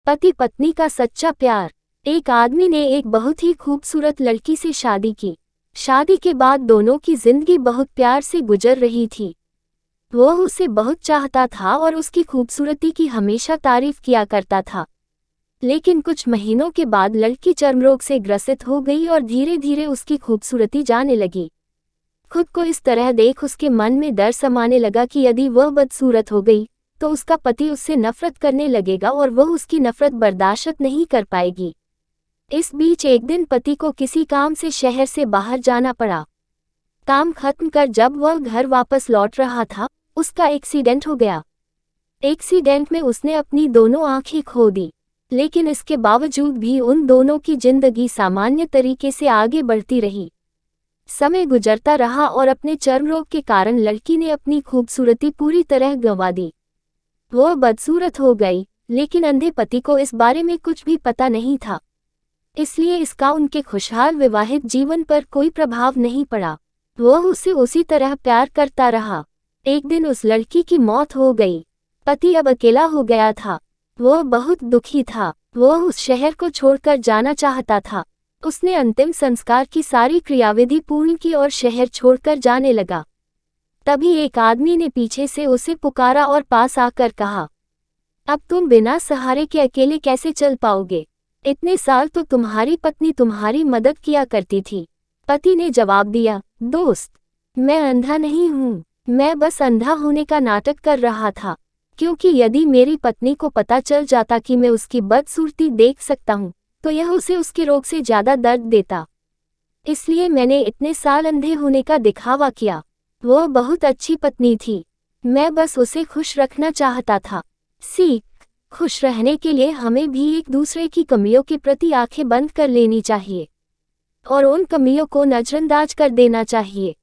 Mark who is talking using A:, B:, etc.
A: पति पत्नी का सच्चा प्यार। एक आदमी ने एक बहुत ही खूबसूरत लड़की से शादी की। शादी के बाद दोनों की जिंदगी बहुत प्यार से गुजर रही थी। वह उसे बहुत चाहता था और उसकी खूबसूरती की हमेशा तारीफ किया करता था। लेकिन कुछ महीनों के बाद लड़की चर्मरोग से ग्रसित हो गई और धीरे धीरे उसकी खूबसूरती जाने लगी। खुद को इस तरह देख उसके मन में डर समाने लगा कि यदि वह बदसूरत हो गई तो उसका पति उससे नफरत करने लगेगा और वह उसकी नफरत बर्दाश्त नहीं कर पाएगी। इस बीच एक दिन पति को किसी काम से शहर से बाहर जाना पड़ा। काम खत्म कर जब वह घर वापस लौट रहा था, उसका एक्सीडेंट हो गया। एक्सीडेंट में उसने अपनी दोनों आंखें खो दी, लेकिन इसके बावजूद भी उन दोनों की जिंदगी सामान्य तरीके से आगे बढ़ती रही। समय गुजरता रहा और अपने चर्मरोग के कारण लड़की ने अपनी खूबसूरती पूरी तरह गंवा दी। वह बदसूरत हो गई, लेकिन अंधे पति को इस बारे में कुछ भी पता नहीं था, इसलिए इसका उनके खुशहाल विवाहित जीवन पर कोई प्रभाव नहीं पड़ा। वह उसे उसी तरह प्यार करता रहा। एक दिन उस लड़की की मौत हो गई। पति अब अकेला हो गया था। वह बहुत दुखी था। वह उस शहर को छोड़कर जाना चाहता था। उसने अंतिम संस्कार की सारी क्रियाविधि पूर्ण की और शहर छोड़कर जाने लगा। तभी एक आदमी ने पीछे से उसे पुकारा और पास आकर कहा, अब तुम बिना सहारे के अकेले कैसे चल पाओगे? इतने साल तो तुम्हारी पत्नी तुम्हारी मदद किया करती थी। पति ने जवाब दिया, दोस्त, मैं अंधा नहीं हूँ, मैं बस अंधा होने का नाटक कर रहा था, क्योंकि यदि मेरी पत्नी को पता चल जाता कि मैं उसकी बदसूरती देख सकता हूँ तो यह उसे उसके रोग से ज्यादा दर्द देता। इसलिए मैंने इतने साल अंधे होने का दिखावा किया। वह बहुत अच्छी पत्नी थी, मैं बस उसे खुश रखना चाहता था। सीख, खुश रहने के लिए हमें भी एक दूसरे की कमियों के प्रति आंखें बंद कर लेनी चाहिए और उन कमियों को नजरअंदाज कर देना चाहिए।